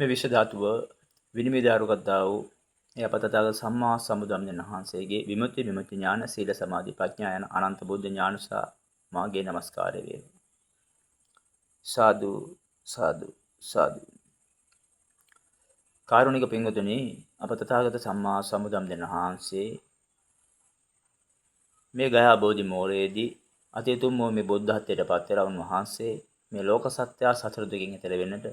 මේ විශ්ව ධාතුව විනිවිදාරුගතා වූ ඒ අපතතාවක සම්මා සම්බුදුන් වහන්සේගේ විමුක්ති ඥාන සීල සමාධි ප්‍රඥා යන අනන්ත බුද්ධ ඥාන සහ මාගේ নমස්කාරය වේවා. සාදු සාදු සාදු. කාරුණික පින්වතුනි, අප තථාගත සම්මා සම්බුදුන් වහන්සේ මේ ගයා බෝධි මෝරයේදී අතිතුම් වූ මේ බුද්ධත්වයට පත් වෙලා උන්වහන්සේ මේ ලෝක සත්‍ය සතර දුකින් එතර වෙන්නට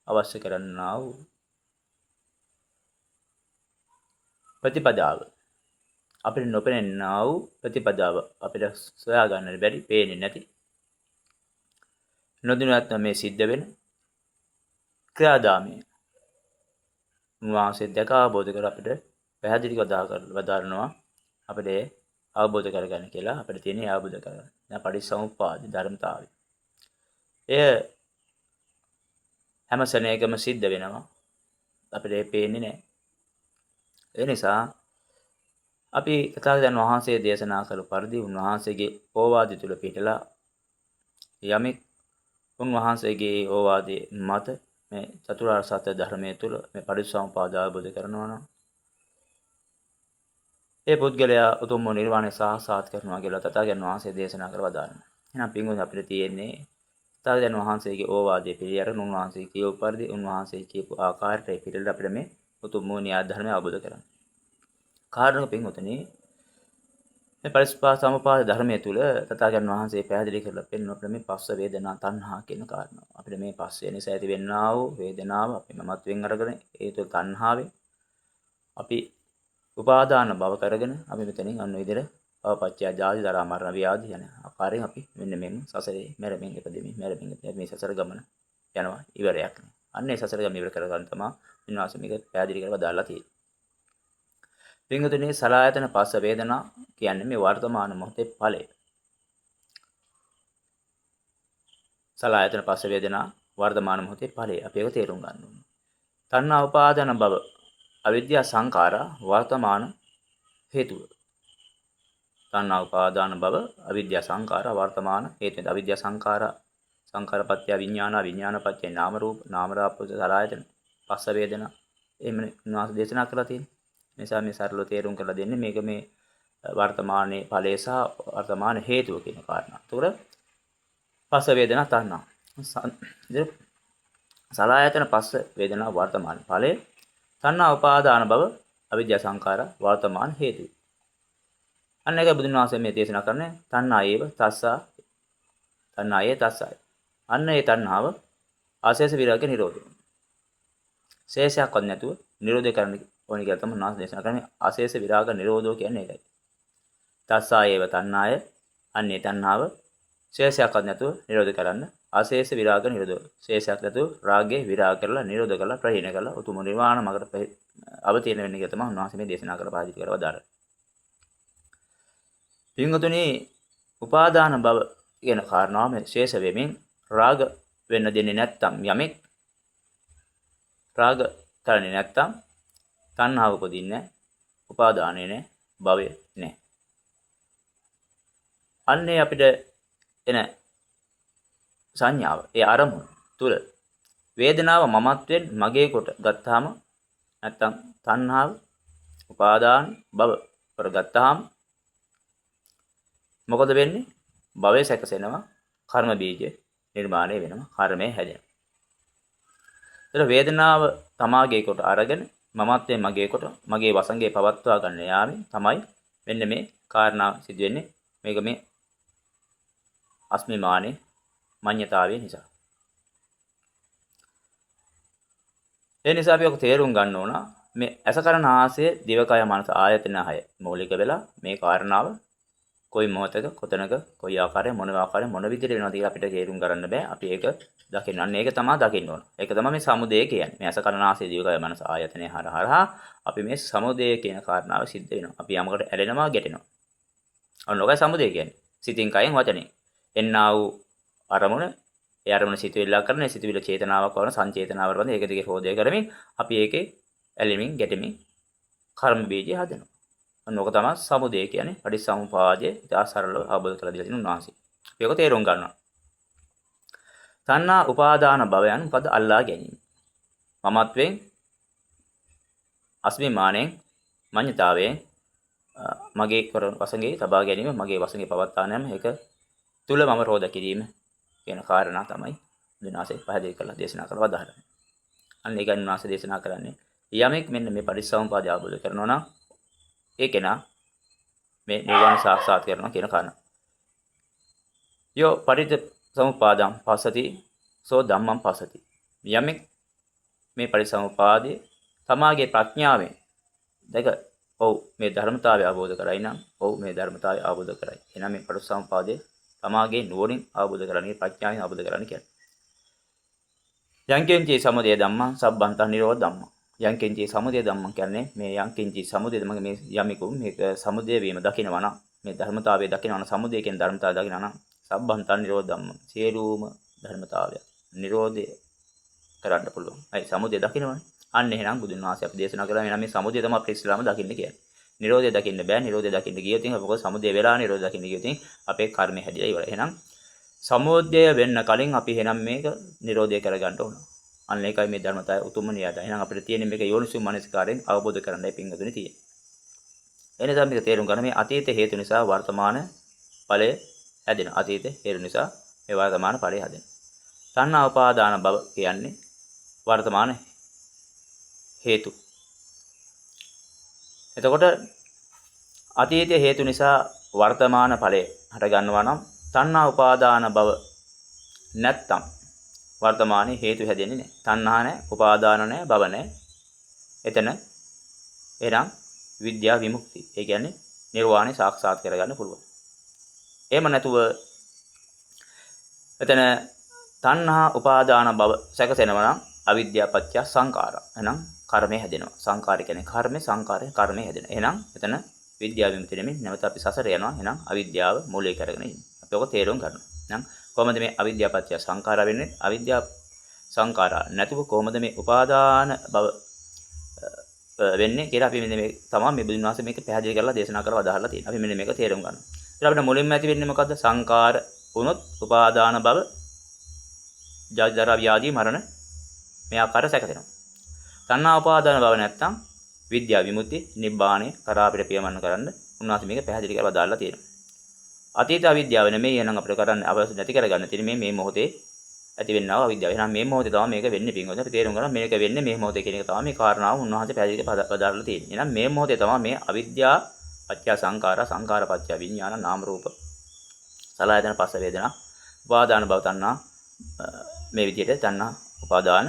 අවශ්‍ය කරන්නා වූ ප්‍රතිපදාව, අපිට නොපෙනෙනා වූ ප්‍රතිපදාව, අපිට සොයා ගන්නට බැරි, පේන්නේ නැති, නොදිනුවත් මේ සිද්ධ වෙන ක්‍රියාදාමය උන්වහන්සේ දැක අවබෝධ කර අපිට පැහැදිලිව වදාරනවා. අපිට අවබෝධ කරගන්න කියලා අපිට තියෙන අවබෝධ කරගන්න. දැන් පටිච්චසමුප්පාද ධර්මතාවය. එය හැම සෙනෙකම සිද්ධ වෙනවා. අපිට ඒ පේන්නේ නැහැ. ඒ නිසා අපි තථාගතයන් වහන්සේ දේශනා කළ පරිදි උන්වහන්සේගේ ඕවාදය තුල පිටලා යමෙක් උන්වහන්සේගේ ඕවාදයේ මත මේ චතුරාර්ය සත්‍ය ධර්මයේ තුල මේ පටිච්චසමුප්පාද අවබෝධ කරනවා නම් ඒ පුද්ගලයා උතුම් නිර්වාණය සාක්ෂාත් කරනවා කියලා තථාගතයන් වහන්සේ දේශනා කර වදාළා. එහෙනම් පින්වතුනි, අපිට තියෙන්නේ තථාගතයන් වහන්සේගේ ඕවාදයේ පිළිඅරගෙන උන්වහන්සේ කියපු පරිදි උන්වහන්සේ කියපු ආකාරයට පිළිලා අපිට මේ උතුම් න්‍යාය ධර්මය අවබෝධ කරගන්න. කාරණක පින්වතුනි, මේ පටිච්චසමුප්පාද ධර්මයේ තුල තථාගතයන් වහන්සේ පැහැදිලි කරලා පෙන්වන අපිට මේ පස්ස වේදනා තණ්හා කියන කාරණාව. අපිට මේ පස්සේ නිසා ඇතිවෙනා වූ වේදනාව අපි මමත්වෙන් අරගෙන ඒ තුල තණ්හාවෙන් අපි උපාදාන භව කරගෙන අපි මෙතනින් අන්න විදිහට අවපච්චය ජාති ජරා මරණ ව්‍යාධි යන ආකාරයෙන් අපි මෙන්න මෙන්න සසරේ මැරෙමින් ඉපදෙමින් මේ සසර ගමන යනවා ඉවරයක් නෑ. අන්න ඒ සසර ගමන ඉවර කරගන්න තමයි විනාශ මේක පැහැදිලි කරලා දාලා තියෙන්නේ. පින්වතුනි, සලආයතන පස්ස වේදනා කියන්නේ මේ වර්තමාන මොහොතේ ඵලය. සලආයතන පස්ස වේදනා වර්තමාන මොහොතේ ඵලය. අපි ඒක තේරුම් ගන්න ඕනේ. තණ්හා උපාදාන භව අවිද්‍යා සංඛාරා වර්තමාන හේතුව. තණ්හා උපාදාන භව අවිද්‍යා සංඛාරා වර්තමාන හේතුව. අවිද්‍යා සංඛාරා සංඛාරපත්‍ය විඥාන විඥානපත්‍ය නාම රූප නාම රාපෝස සලආයතන පස්ස වේදනා එහෙම නාස දේශනා කරලා තියෙනවා. නිසා මේ සරලව තේරුම් කරලා දෙන්නේ මේක මේ වර්තමානයේ ඵලය සහ වර්තමාන හේතුව කියන කාරණා. ඒතකොට පස්ස වේදනා තණ්හා. සලආයතන පස්ස වේදනා වර්තමාන ඵලය. තණ්හා උපාදාන භව අවිද්‍යා සංඛාර වර්තමාන හේතු. අන්න එක බුදුන් වහන්සේ මේ දේශනා කරන්නේ තණ්හායේව තස්සා තණ්හායේ තස්සයි. අන්න ඒ තණ්හාව ආශේෂ විරාග නිරෝධය. ශේෂයක්වත් නැතුව නිරෝධය කරන්න ඕනි කියලා තමයි උන්වහන්සේ දේශනා කරන්නේ. ආශේෂ විරාග නිරෝධෝ කියන්නේ ඒකයි. තස්සායේව තණ්හාය, අන්නේ තණ්හාව ශේෂයක්වත් නැතුව නිරෝධ කරන්න. ආශේෂ විරාග නිරෝධෝ. ශේෂයක් නැතුව රාගයේ විරාග කරලා නිරෝධ කරලා ප්‍රහීන කරලා උතුම් නිර්වාණ මාර්ගයට අවතීර්ණ වෙන්න කියලා තමයි උන්වහන්සේ මේ දේශනා කරලා පාදිත කරව දාලා. පින්වතුනි, උපාදාන භව කියන කාරණාව මේ ශේෂ වෙමින් රාග වෙන්න දෙන්නේ නැත්තම් යමෙක් රාග කරන්නේ නැත්තම් තණ්හාව උපදින්නේ නැහැ, උපාදානෙ නැහැ, භවය නැහැ. අන්නේ අපිට එන සංඥාව, ඒ අරමුණ තුල වේදනාව මමත්වෙන් මගේ කොට ගත්තාම නැත්තම් තණ්හාව, උපාදාන, භව කරගත්තාම මොකද වෙන්නේ? භවය සැකසෙනවා, කර්ම බීජ නිර්මාණය වෙනවා, කර්මය හැදෙනවා. ඒතර වේදනාව තමාගේ කොට අරගෙන මමත්වයෙන් මගේ කොට මගේ වසංගයේ පවත්වා ගන්න යාමේ තමයි මෙන්න මේ කාරණා සිදු වෙන්නේ. මේක මේ අස්මිමානේ මඤ්ඤතාවය නිසා. ඒ නිසා අපි ඔක තේරුම් ගන්න ඕන මේ අසකරණ ආසය දිවකය මනස ආයතන 6 මූලික වෙලා මේ කාරණාව කොයි මොහතක කොතනක කොයි ආකාරයෙන් මොන ආකාරයෙන් මොන විදිහට වෙනවද කියලා අපිට තේරුම් ගන්න බෑ. අපි ඒක දකින්න. අන්න ඒක තමයි දකින්න ඕන. ඒක තමයි මේ සමුදය කියන්නේ. මේ අසකරණ ආසය දිවකය මනස ආයතනය හරහා අපි මේ සමුදය කියන කාරණාව සිද්ධ වෙනවා. අපි යමකට ඇලෙනවා, ගැටෙනවා. අන්න ඔකයි සමුදය කියන්නේ. සිතින් කයෙන් වචනේ. එන්නා වූ අරමුණ, ඒ අරමුණ සිතුවිල්ලක් කරන, සිතුවිල්ල චේතනාවක් වන සංචේතනාවක් වන ඒක දිගේ හොදේ කරමින් අපි ඒකේ ඇලෙමින් ගැටෙමින් කර්ම බීජය හදනවා. අන්න ඔක තමයි සමුදය කියන්නේ. පටිච්චසමුපාදයේ ඉතා සරලව අවබෝධ කරලා දීලා තියෙන උන්වහන්සේ. මේක තේරුම් ගන්නවා. තණ්හා උපාදාන භවයන් මොකද? අල්ලා ගැනීම. මමත්වෙන් අස්මිමානෙන් මඤ්ඤතාවයෙන් මගේ වසඟේ තබා ගැනීම මගේ වසඟේ පවත්වා ගැනීම ඒක තුල මම රෝධ කිරීම කියන කාරණා තමයි විනාශය පැහැදිලි කරලා දේශනා කරලා වදාළා. අන්න ඒකයි විනාශය දේශනා කරන්නේ. යමෙක් මෙන්න මේ පටිච්චසමුප්පාදය අවබෝධ කරනවා නම් ඒ කෙනා මේ නිවන සාක්ෂාත් කරනවා කියන කාරණා. යෝ පටිච්චසමුප්පාදං පස්සති සෝ ධම්මං පස්සති. යමෙක් මේ පටිච්චසමුප්පාදයේ තමාගේ ප්‍රඥාවෙන් දැක ඔව් මේ ධර්මතාවය අවබෝධ කරයි නම් ඔව් මේ ධර්මතාවය අවබෝධ කරයි. එහෙනම් මේ පටිච්චසමුප්පාදයේ තමාගේ නුවණින් අවබෝධ කරගන්නේ ප්‍රඥාවෙන් අවබෝධ කරගන්නේ කියන්නේ. යංකින්චේ සමුදය ධම්මං සබ්බන්තං නිරෝධ ධම්මං. යංකින්චේ සමුදය ධම්මං කියන්නේ මේ යංකින්චේ සමුදය ධම්මගේ මේ යමිකු මේක සමුදය වීම දකිනවා නම් මේ ධර්මතාවය දකිනවා නම් සමුදය කියන ධර්මතාවය දකිනවා නම් සබ්බන්තං නිරෝධ ධම්මං. සියලුම ධර්මතාවය නිරෝධය කරන්න පුළුවන්. අයි සමුදය දකිනවනේ. අන්න එහෙනම් බුදුන් වහන්සේ අපි දේශනා කළා එහෙනම් මේ සමුදය තමයි අපේ ඉස්ලාම දකින්න කියන්නේ. නිරෝධය දකින්න බෑ. නිරෝධය දකින්න ගියොත් මොකද සමුදය වෙලා නිරෝධය දකින්න ගියොත් අපේ කර්මය හැදිලා ඉවරයි. එහෙනම් සමුදය වෙන්න කලින් අපි එහෙනම් මේක නිරෝධය කරගන්න ඕන. අන්න ඒකයි මේ ධර්මතාවය උතුම්ම නියතයි. එහෙනම් අපිට තියෙන්නේ මේක යෝනිසු මනසිකාරයෙන් අවබෝධ කරගන්නයි පින්වතුනි තියෙන්නේ. එනිසා මේක තේරුම් ගන්න මේ අතීත හේතු නිසා වර්තමාන ඵලය හැදෙනවා. අතීත හේතු නිසා මේ වර්තමාන ඵලය හැදෙනවා. තණ්හා උපාදාන භව කියන්නේ වර්තමාන හේතු. එතකොට අතීත හේතු නිසා වර්තමාන ඵලය හට ගන්නවා නම් තණ්හා උපාදාන භව නැත්තම් වර්තමානයේ හේතු හැදෙන්නේ නැහැ. තණ්හා නැහැ, උපාදාන නැහැ, භව නැහැ. එතන එනම් විද්‍යා විමුක්ති. ඒ කියන්නේ නිර්වාණය සාක්ෂාත් කරගන්න පුළුවන්. එහෙම නැතුව එතන තණ්හා උපාදාන භව සැකසෙනවා නම් අවිද්‍යාව පත්‍ය සංඛාරා. එහෙනම් කර්මය හැදෙනවා. සංඛාර කියන්නේ කර්මය, සංඛාරය කර්මය හැදෙනවා. එහෙනම් එතන විද්‍යාව විමුක්ති නෙමෙයි නැවත අපි සසර යනවා. එහෙනම් අවිද්‍යාව මූලික කරගෙන ඉන්නේ. අපි ඔක තේරුම් ගන්නවා. එහෙනම් කොහොමද මේ අවිද්‍යාව පත්‍ය සංඛාර වෙන්නේ? අවිද්‍යාව සංඛාරා නැතුව කොහොමද මේ උපාදාන භව වෙන්නේ කියලා අපි මෙන්න මේ තමයි මේ බුදුන් වහන්සේ මේක පැහැදිලි කරලා දේශනා කරලා වදාහරලා තියෙනවා. අපි මෙන්න මේක තේරුම් ගන්නවා. ඊට අපිට මුලින්ම ඇති වෙන්නේ මොකද්ද? සංඛාර වුණොත් උපාදාන භව ජාති ජරා ව්‍යාධි මරණ මේ ආකාර සැකසෙනවා. තණ්හා උපාදාන භව නැත්තම් විද්‍යා විමුක්ති නිබ්බාණය කරා අපිට පියමන්න කරන්න උන්වහන්සේ මේක පැහැදිලි කරලා දාලා තියෙනවා. අතීත අවිද්‍යාව නෙමෙයි එහෙනම් අපිට කරන්නේ අවශ්‍ය නැති කරගන්න තියෙන්නේ මේ මොහොතේ ඇති වෙන්නා වූ අවිද්‍යාව. එහෙනම් මේ මොහොතේ තමයි මේක වෙන්නේ පින්වතුනි. අපි තේරුම් ගන්න මේක වෙන්නේ මේ මොහොතේ කියන එක තමයි මේ කාරණාව උන්වහන්සේ පැහැදිලි කරලා දාලා තියෙන්නේ. එහෙනම් මේ මොහොතේ තමයි මේ අවිද්‍යාව පත්‍ය සංඛාර සංඛාර පත්‍ය විඥාන නාම රූප සලආයතන පස්ස වේදනා උපාදාන භව තණ්හා මේ විදිහට තණ්හා උපාදාන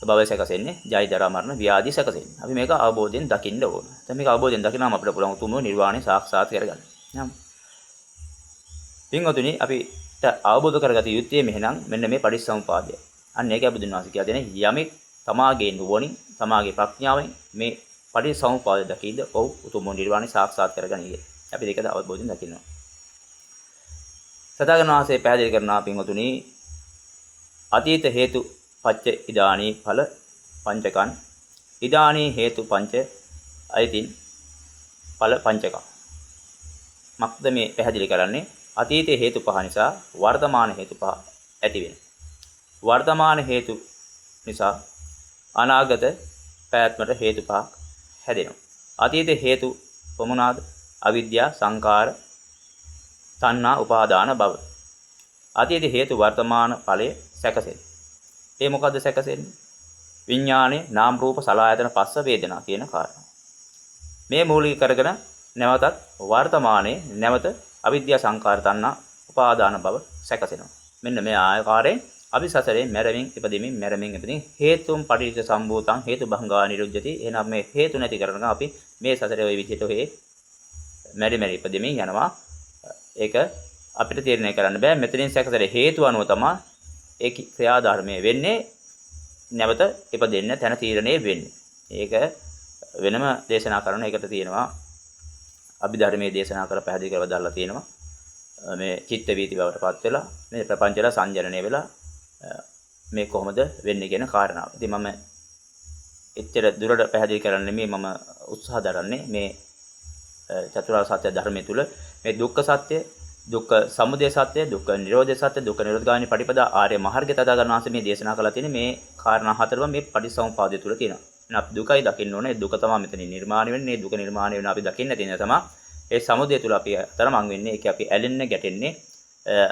භවය සැකසෙන්නේ ජාති ජරා මරණ ව්‍යාධි සැකසෙන්නේ. අපි මේක අවබෝධයෙන් දකින්න ඕන. දැන් මේක අවබෝධයෙන් දකිනාම අපිට පුළුවන් උතුම් නිර්වාණය සාක්ෂාත් කරගන්න. එහෙනම් පින්වතුනි අපිට අවබෝධ කරගත යුත්තේ මෙහෙනම් මෙන්න මේ පටිච්චසමුපාදය. අන්න ඒකයි බුදුන් වහන්සේ කියලා දෙන්නේ යමෙක් තමාගේ නුවණින් තමාගේ ප්‍රඥාවෙන් මේ පටිච්චසමුපාදය දකීද ඔව් උතුම් නිර්වාණය සාක්ෂාත් කරගනියි. අපි මේක අවබෝධයෙන් දකිනවා. සදාගත වාසයේ පැහැදිලි කරනවා පින්වතුනි අතීත හේතු පච්ච ඉදානී ඵල පංචකං ඉදානී හේතු පංච අයිතින් ඵල පංචකං. මක්ද මේ පැහැදිලි කරන්නේ අතීත හේතු පහ නිසා වර්තමාන හේතු පහ ඇති වෙනවා. වර්තමාන හේතු නිසා අනාගත පැවැත්මට හේතු පහක් හැදෙනවා. අතීත හේතු කොමුණාද? අවිද්‍යාව, සංකාර, තණ්හා, උපාදාන භව. අතීත හේතු වර්තමාන ඵලයේ සැකසෙන්නේ. ඒ මොකද්ද සැකසෙන්නේ? විඥානේ නාම රූප සලආයතන පස්ස වේදනා කියන කාරණා. මේ මූලික කරගෙන නැවතත් වර්තමානයේ නැවත අවිද්‍යා සංකාර තණ්හා උපාදාන භව සැකසෙනවා. මෙන්න මේ ආකාරයෙන් අපි සසරේ මැරෙමින් ඉපදෙමින් හේතුම් පටිච්ච සම්භූතං හේතු භංගා නිරුද්ධති. එහෙනම් මේ හේතු නැති කරගෙන අපි මේ සසරේ ওই විදිහට ඔහේ මැරි ඉපදෙමින් යනවා. ඒක අපිට තීරණය කරන්න බෑ. මෙතනින් සැකසරේ හේතු අනුව තමයි ඒ ක්‍රියාධර්මයේ වෙන්නේ නැවත ඉපදෙන්න තැන තීරණය වෙන්නේ. ඒක වෙනම දේශනා කරන එකට තියෙනවා. අභිධර්මයේ දේශනා කර පැහැදිලි කරලා දාලා තියෙනවා. මේ චිත්ත වීති බවටපත් වෙලා මේ ප්‍රපංචල සංජනනය වෙලා මේ කොහොමද වෙන්නේ කියන කාරණාව. ඉතින් මම එච්චර දුරට පැහැදිලි කරන්නේ මම උත්සාහ දරන්නේ මේ චතුරාර්ය සත්‍ය ධර්මයේ තුල මේ දුක්ඛ සත්‍ය දුක්ඛ සමුදය සත්‍ය, දුක්ඛ නිරෝධ සත්‍ය, දුක්ඛ නිරෝධගාමී පටිපදා ආර්ය මාර්ගය තථාගතයන් වහන්සේ මේ දේශනා කළා තියෙන්නේ මේ කාරණා හතරම මේ පටිච්චසමුපාදය තුල තියෙනවා. එහෙනම් අපි දුකයි දකින්න ඕනේ. දුක තමයි මෙතනින් නිර්මාණය වෙන්නේ. දුක නිර්මාණය වෙන අපි දකින්න තියෙන තමයි ඒ සමුදය තුල අපි තරමං වෙන්නේ. ඒක අපි ඇලෙන්නේ ගැටෙන්නේ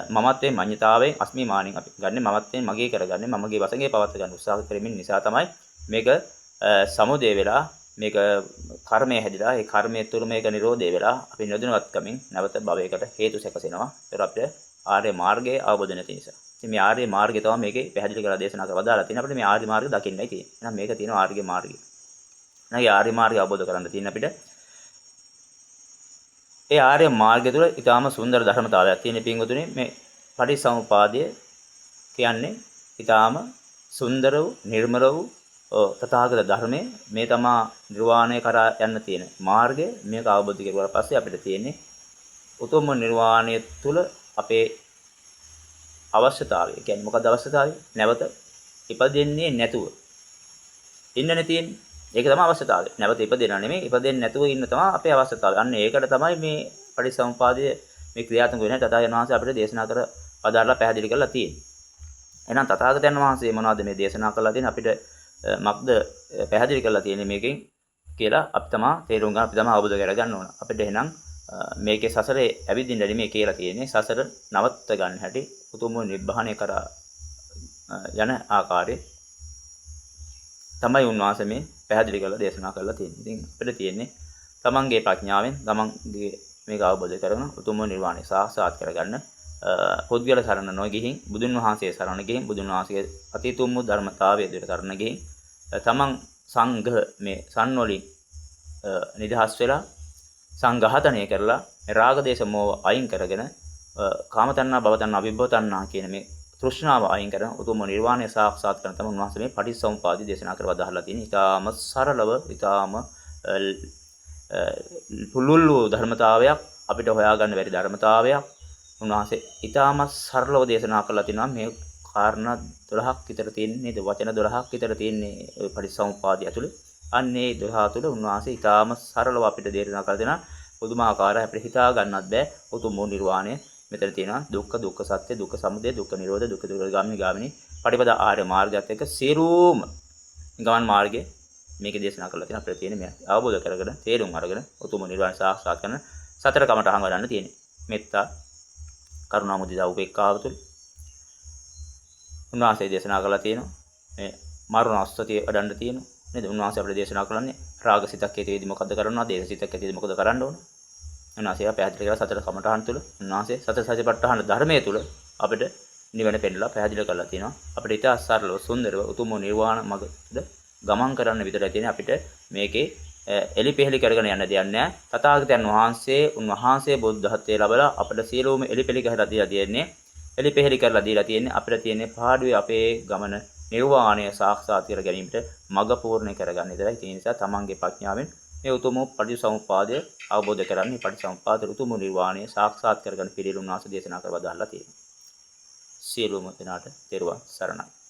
මමත්වයෙන් මඤ්ඤතාවයෙන් අස්මිමානෙන් අපි ගන්න මමත්වයෙන් මගේ කරගන්නේ මමගේ වශයෙන් පවත් ගන්න උත්සාහ කරමින් නිසා තමයි මේක සමුදය වෙලා මේක කර්මය හැදිලා ඒ කර්මයේ තුර මේක නිරෝධය වෙලා අපි නිරෝධනවත්කමින් නැවත භවයකට හේතු සැකසෙනවා. ඒතර අපිට ආර්ය මාර්ගයේ අවබෝධ නැති නිසා. ඉතින් මේ ආර්ය මාර්ගය තමයි මේකේ පැහැදිලි කරලා දේශනා කරලා වදාලා තියෙන අපිට මේ ආර්ය මාර්ගය දකින්නයි තියෙන්නේ. එහෙනම් මේක තියෙනවා ආර්ය මාර්ගය. එහෙනම් මේ ආර්ය මාර්ගය අවබෝධ කරගන්න තියෙන අපිට ඒ ආර්ය මාර්ගය තුළ ඊටාම සුන්දර ධර්මතාවයක් තියෙන පින්වතුනි මේ පටිසමුපාදය කියන්නේ ඊටාම සුන්දර වූ නිර්මල වූ තථාගත ධර්මයේ මේ තමා නිර්වාණය කරා යන්න තියෙන මාර්ගය මේක අවබෝධ කරුවාට පස්සේ අපිට තියෙන්නේ උතුම් නිර්වාණය තුළ අපේ අවශ්‍යතාවය. කියන්නේ මොකක්ද අවශ්‍යතාවය? නැවත ඉපදෙන්නේ නැතුව ඉන්නනේ තියෙන්නේ. ඒක තමයි අවශ්‍යතාවය. නැවත ඉපදෙනා නෙමෙයි ඉපදෙන්නේ නැතුව ඉන්න තමයි අපේ අවශ්‍යතාවය. අන්න ඒකට තමයි මේ පටිච්චසමුපාදය මේ ක්‍රියාත්මක වෙන්නේ තථාගතයන් වහන්සේ අපිට දේශනා කර වදාරලා පැහැදිලි කරලා තියෙන්නේ. එහෙනම් තථාගතයන් වහන්සේ මොනවද මේ දේශනා කරලා තියෙන්නේ අපිට මක්ද පැහැදිලි කරලා තියෙන්නේ මේකෙන් කියලා අපි තමයි තේරුම් ගන්න අපි තමයි අවබෝධ කරගන්න ඕන. අපිට එහෙනම් මේකේ සසරේ ඇවිදින්න නෙමෙයි කියලා තියෙන්නේ සසර නවත්ත ගන්න හැටි උතුම් නිබ්බාණය කරා යන ආකාරයේ තමයි උන්වහන්සේ මේ පැහැදිලි කරලා දේශනා කරලා තියෙන්නේ. ඉතින් අපිට තියෙන්නේ තමන්ගේ ප්‍රඥාවෙන් තමන්ගේ මේක අවබෝධ කරගෙන උතුම් නිර්වාණය සාක්ෂාත් කරගන්න පොත්ගල සරණ නොගිහින් බුදුන් වහන්සේ සරණ ගිහින් බුදුන් වහන්සේගේ අතිතුම් වූ ධර්මතාවය දිහට සරණ ගිහින් තමන් සංඝ මේ සම්වලින් නිදහස් වෙලා සංඝාතනය කරලා රාග දේශ මොහ අයින් කරගෙන කාම තණ්හා භව තණ්හා විභව තණ්හා කියන මේ තෘෂ්ණාව අයින් කරන උතුම් නිර්වාණය සාක්ෂාත් කරන තමයි උන්වහන්සේ මේ පටිච්චසමුපාදය දේශනා කර වදාහලා තියෙන්නේ. ඊටාම සරලව ඊටාම පුළුල් වූ ධර්මතාවයක් අපිට හොයාගන්න බැරි ධර්මතාවයක් උන්වහන්සේ ඊටාම සරලව දේශනා කළා තිනවා. මේ කාරණා 12ක් විතර තියෙන්නේ නේද? වචන 12ක් විතර තියෙන්නේ ඔය පටිච්චසමුපාදය ඇතුලේ. අන්නේ 12 තුළ උන්වහන්සේ ඊටාම සරලව අපිට දේශනා කළ දෙනා පුදුමාකාරයි. අපිට හිතා ගන්නත් බෑ උතුම් නිර්වාණය මෙතන තියෙනවා. දුක්ඛ දුක්ඛ සත්‍ය දුක්ඛ සමුදය දුක්ඛ නිරෝධ දුක්ඛ නිරෝධගාමිනී ගාමිනී පටිපදා ආර්ය මාර්ගයත් එක්ක සියලුම ගමන් මාර්ගය මේකේ දේශනා කරලා තියෙනවා. අපිට තියෙන්නේ මේ අවබෝධ කරගෙන තේරුම් අරගෙන උතුම් නිර්වාණය සාක්ෂාත් කරන සතර කමටහන් වඩන්න තියෙන්නේ. මෙත්තා කරුණා මුදිතා උපේක්ඛාව තුළ උන්වහන්සේ දේශනා කරලා තියෙනවා. මේ මරණ අස්සතිය වඩන්න තියෙනවා. නේද? උන්වහන්සේ අපිට දේශනා කරන්නේ රාගසිතක් හේතුවේදී මොකද්ද කරනවා? දේශසිතක් හේතුවේදී මොකද කරන්න ඕන? උන්වහන්සේ පැහැදිලි කරලා සතර කමඨහන් තුළ උන්වහන්සේ සතර සතිපට්ඨාන ධර්මයේ තුළ අපිට නිවන පෙන්නලා පැහැදිලි කරලා තියෙනවා. අපිට ඊට අසරලව සුන්දරව උතුම් නිර්වාණ මඟද ගමන් කරන්න විතරයි තියෙන්නේ. අපිට මේකේ එලිපෙහෙලි කරගෙන යන්න දෙයක් නැහැ. තථාගතයන් වහන්සේ උන්වහන්සේ බුද්ධත්වයේ ලැබලා අපිට සියලුම එලිපෙලි කරලා දීලා තියෙන්නේ. එලිපෙහෙලි කරලා දීලා තියෙන්නේ අපිට තියෙන්නේ පාඩුවේ අපේ ගමන නිර්වාණය සාක්ෂාත් කර ගැනීමට මඟ පූර්ණ කරගන්න විතරයි. ඒ නිසා තමන්ගේ ප්‍රඥාවෙන් මේ උතුම් පටිච්චසමුපාදය අවබෝධ කරගන්න පටිච්චසමුපාද උතුම් නිර්වාණය සාක්ෂාත් කරගන්න පිළිලුන් වාස දේශනා කර වදාළා තියෙනවා. සියලුම දෙනාට තෙරුවන් සරණයි.